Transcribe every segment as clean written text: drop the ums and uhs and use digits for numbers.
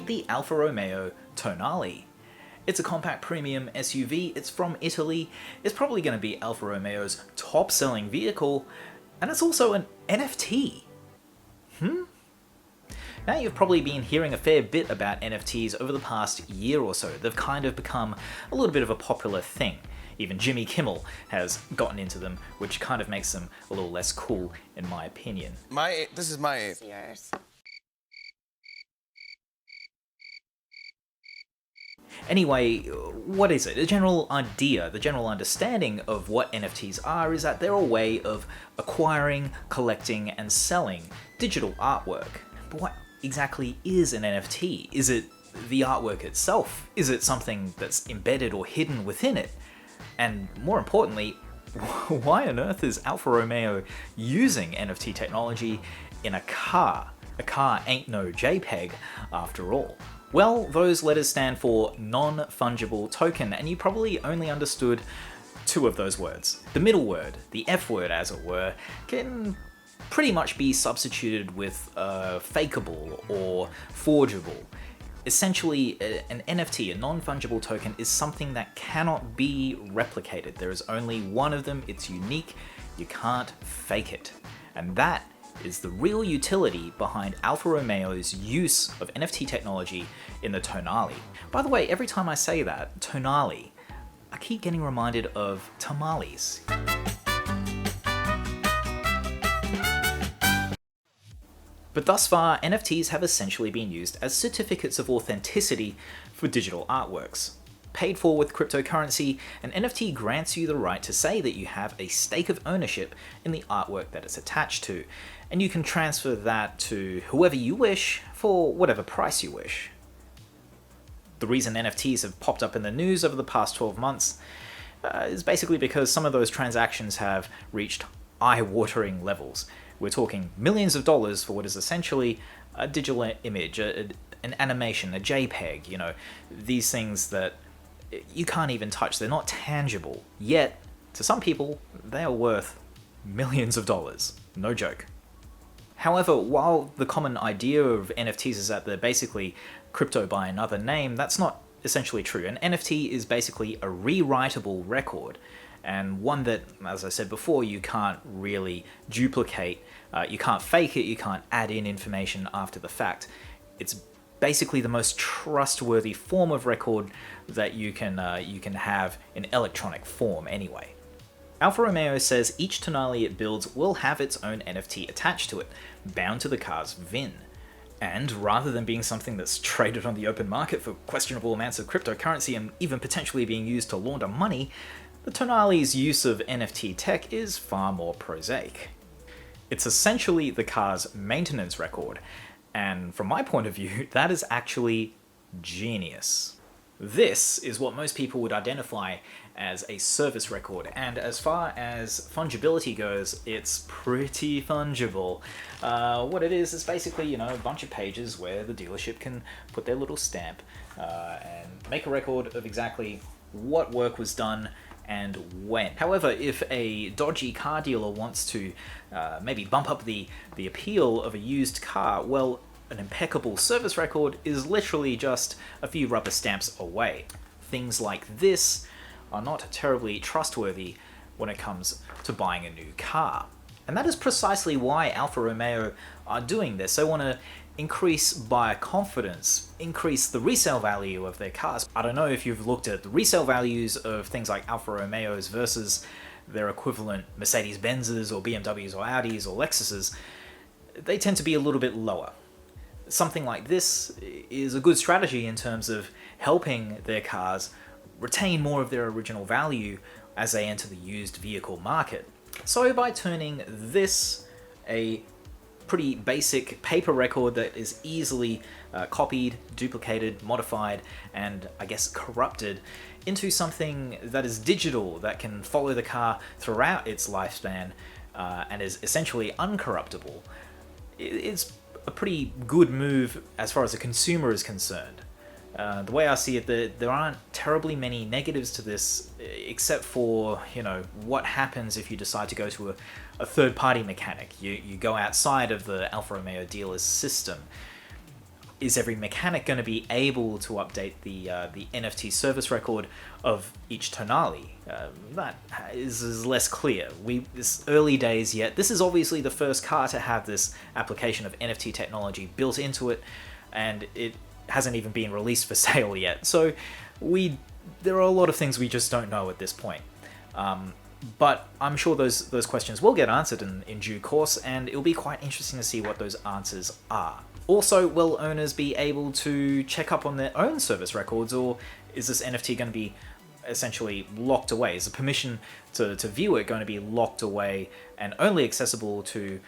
meet the Alfa Romeo Tonale. It's a compact premium SUV, it's from Italy, it's probably going to be Alfa Romeo's top-selling vehicle, and it's also an NFT. Now you've probably been hearing a fair bit about NFTs over the past year or so. They've kind of become a little bit of a popular thing. Even Jimmy Kimmel has gotten into them, which kind of makes them a little less cool, in my opinion. This is my ape. Yours. Anyway, what is it? The general idea, the general understanding of what NFTs are is that they're a way of acquiring, collecting, and selling digital artwork. But what exactly is an NFT? Is it the artwork itself? Is it something that's embedded or hidden within it? And more importantly, why on earth is Alfa Romeo using NFT technology in a car? A car ain't no JPEG, after all. Well, those letters stand for non-fungible token, and you probably only understood two of those words. The middle word, the F word as it were, can pretty much be substituted with fakeable or forgeable. Essentially, an NFT, a non-fungible token, is something that cannot be replicated. There is only one of them, it's unique, you can't fake it. And that is the real utility behind Alfa Romeo's use of NFT technology in the Tonale. By the way, every time I say that, Tonale, I keep getting reminded of tamales. But thus far, NFTs have essentially been used as certificates of authenticity for digital artworks. Paid for with cryptocurrency, an NFT grants you the right to say that you have a stake of ownership in the artwork that it's attached to, and you can transfer that to whoever you wish for whatever price you wish. The reason NFTs have popped up in the news over the past 12 months is basically because some of those transactions have reached eye-watering levels. We're talking millions of dollars for what is essentially a digital image, an animation, a JPEG, you know, these things that you can't even touch, they're not tangible. Yet, to some people, they are worth millions of dollars. No joke. However, while the common idea of NFTs is that they're basically crypto by another name, that's not essentially true. An NFT is basically a rewritable record, and one that, as I said before, you can't really duplicate, you can't fake it, you can't add in information after the fact. It's basically the most trustworthy form of record that you can have in electronic form anyway. Alfa Romeo says each Tonale it builds will have its own NFT attached to it, bound to the car's VIN. And rather than being something that's traded on the open market for questionable amounts of cryptocurrency and even potentially being used to launder money, the Tonale's use of NFT tech is far more prosaic. It's essentially the car's maintenance record, and from my point of view, that is actually genius. This is what most people would identify as a service record, and as far as fungibility goes, it's pretty fungible. What it is basically, you know, a bunch of pages where the dealership can put their little stamp and make a record of exactly what work was done and when. However, if a dodgy car dealer wants to maybe bump up the appeal of a used car, well, an impeccable service record is literally just a few rubber stamps away. Things like this are not terribly trustworthy when it comes to buying a new car. And that is precisely why Alfa Romeo are doing this. They want to increase buyer confidence, increase the resale value of their cars. I don't know if you've looked at the resale values of things like Alfa Romeos versus their equivalent Mercedes-Benzes or BMWs or Audis or Lexuses. They tend to be a little bit lower. Something like this is a good strategy in terms of helping their cars retain more of their original value as they enter the used vehicle market. So by turning this, a pretty basic paper record that is easily copied, duplicated, modified, and I guess corrupted, into something that is digital, that can follow the car throughout its lifespan and is essentially uncorruptible, it's a pretty good move as far as the consumer is concerned. The way I see it, there aren't terribly many negatives to this, except for, you know, what happens if you decide to go to a third-party mechanic. You go outside of the Alfa Romeo dealer's system. is every mechanic going to be able to update the NFT service record of each tonale? That is less clear. It's early days yet. This is obviously the first car to have this application of NFT technology built into it, and it hasn't even been released for sale yet. So there are a lot of things we just don't know at this point. But I'm sure those questions will get answered in due course, and it'll be quite interesting to see what those answers are. Also, will owners be able to check up on their own service records, or is this NFT going to be essentially locked away? Is the permission to view it going to be locked away and only accessible to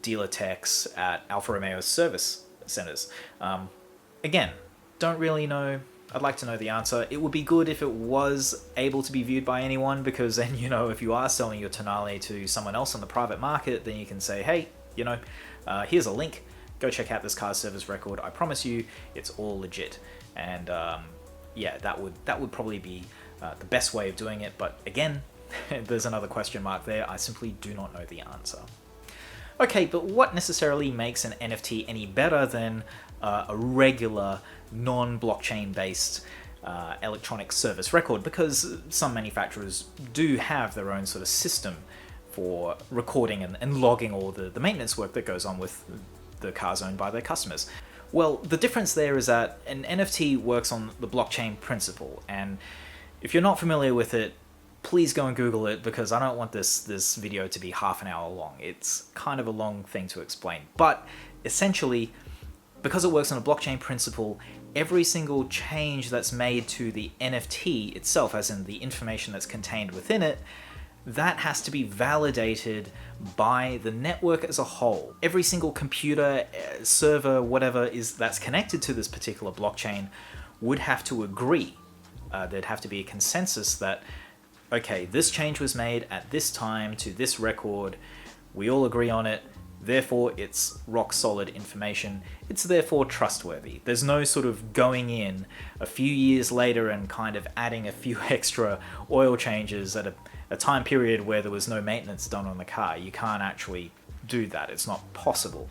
dealer techs at Alfa Romeo service centers? Again, don't really know. I'd like to know the answer. It would be good if it was able to be viewed by anyone, because then, if you are selling your tonale to someone else on the private market, then you can say, hey, here's a link. Go check out this car's service record. I promise you, it's all legit. And yeah, that would probably be the best way of doing it. But again, there's another question mark there. I simply do not know the answer. Okay, but what necessarily makes an NFT any better than a regular non-blockchain based electronic service record? Because some manufacturers do have their own sort of system for recording and logging all the maintenance work that goes on with the cars owned by their customers. Well, the difference there is that an NFT works on the blockchain principle, and if you're not familiar with it, please go and Google it, because I don't want this video to be half an hour long. It's kind of a long thing to explain. But essentially, because it works on a blockchain principle, every single change that's made to the NFT itself, as in the information that's contained within it, that has to be validated by the network as a whole. Every single computer, server, whatever that's connected to this particular blockchain would have to agree. There'd have to be a consensus that, okay, this change was made at this time to this record, we all agree on it, therefore it's rock solid information, it's therefore trustworthy. There's no sort of going in a few years later and kind of adding a few extra oil changes at a time period where there was no maintenance done on the car. You can't actually do that. It's not possible.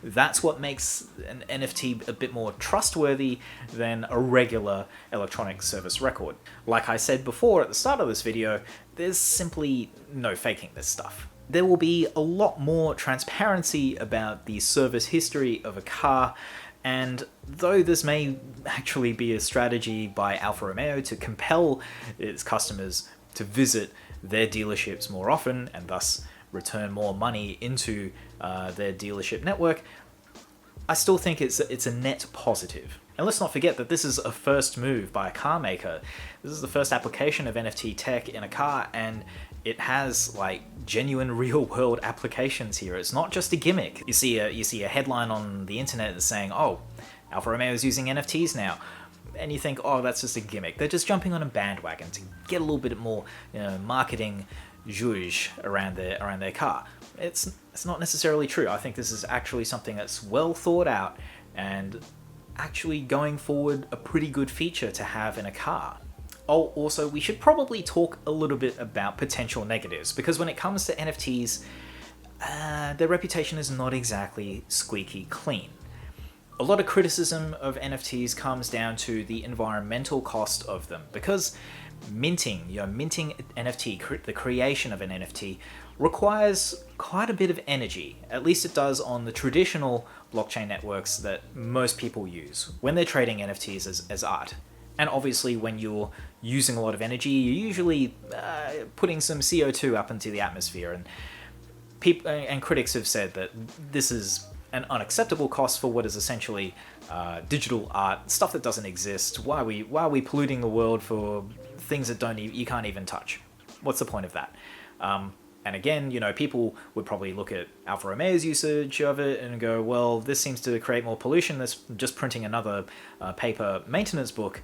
That's what makes an NFT a bit more trustworthy than a regular electronic service record. Like I said before at the start of this video, there's simply no faking this stuff. There will be a lot more transparency about the service history of a car, and though this may actually be a strategy by Alfa Romeo to compel its customers to visit their dealerships more often and thus return more money into their dealership network, I still think it's a net positive. And let's not forget that this is a first move by a car maker. This is the first application of NFT tech in a car, and it has like genuine real-world applications here. It's not just a gimmick. You see a headline on the internet that's saying, "Oh, Alfa Romeo is using NFTs now," and you think, "Oh, that's just a gimmick." They're just jumping on a bandwagon to get a little bit more, marketing zhuzh around their car. It's not necessarily true. I think this is actually something that's well thought out and actually going forward a pretty good feature to have in a car. Oh, also, we should probably talk a little bit about potential negatives, because when it comes to NFTs, their reputation is not exactly squeaky clean. A lot of criticism of NFTs comes down to the environmental cost of them, because minting NFT, the creation of an NFT, requires quite a bit of energy. At least it does on the traditional blockchain networks that most people use when they're trading NFTs as art. And obviously, when you're using a lot of energy, you're usually putting some CO2 up into the atmosphere. And people and critics have said that this is an unacceptable cost for what is essentially digital art, stuff that doesn't exist. Why are we polluting the world for things that you can't even touch? What's the point of that? And again, people would probably look at Alfa Romeo's usage of it and go, well, this seems to create more pollution. That's just printing another paper maintenance book.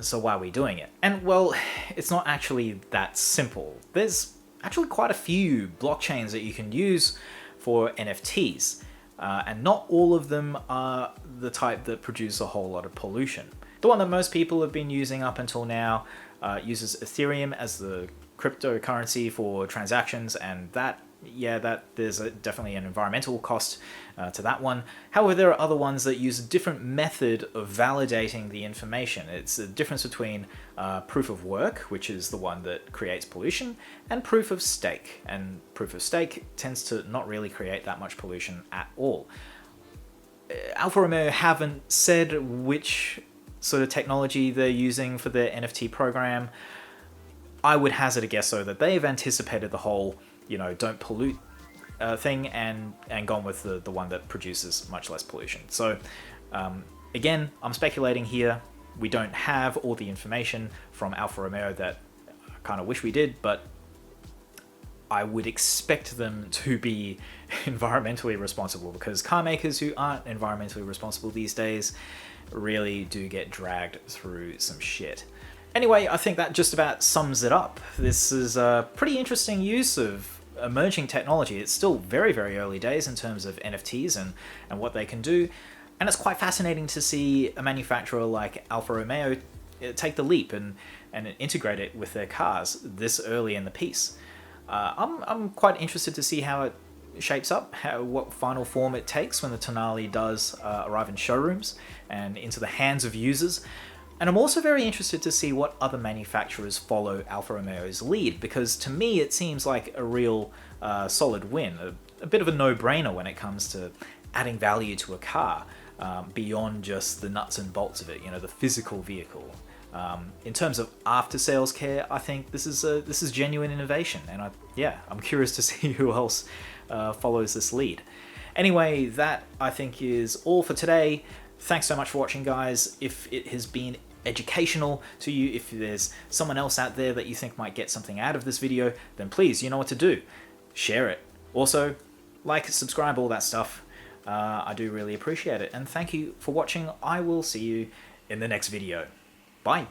So why are we doing it? And well, it's not actually that simple. There's actually quite a few blockchains that you can use for NFTs. And not all of them are the type that produce a whole lot of pollution. The one that most people have been using up until now uses Ethereum as the cryptocurrency for transactions, and that yeah, that there's definitely an environmental cost to that one. However, there are other ones that use a different method of validating the information. It's the difference between proof of work, which is the one that creates pollution, and proof of stake. And proof of stake tends to not really create that much pollution at all. Alfa Romeo haven't said which sort of technology they're using for their NFT program. I would hazard a guess, though, that they've anticipated the whole, don't pollute thing and gone with the one that produces much less pollution. So, again, I'm speculating here. We don't have all the information from Alfa Romeo that I kind of wish we did, but I would expect them to be environmentally responsible, because car makers who aren't environmentally responsible these days really do get dragged through some shit. Anyway, I think that just about sums it up. This is a pretty interesting use of emerging technology. It's still very, very early days in terms of NFTs and what they can do. And it's quite fascinating to see a manufacturer like Alfa Romeo take the leap and integrate it with their cars this early in the piece. I'm quite interested to see how it shapes up, what final form it takes when the Tonale does arrive in showrooms and into the hands of users. And I'm also very interested to see what other manufacturers follow Alfa Romeo's lead, because to me it seems like a real solid win, a bit of a no-brainer when it comes to adding value to a car beyond just the nuts and bolts of it, the physical vehicle. In terms of after-sales care, I think this is genuine innovation, and I'm curious to see who else follows this lead. Anyway, that I think is all for today. Thanks so much for watching, guys. If it has been educational to you, if there's someone else out there that you think might get something out of this video, then please, you know what to do. Share it. Also, like, subscribe, all that stuff. I do really appreciate it. And thank you for watching. I will see you in the next video. Bye.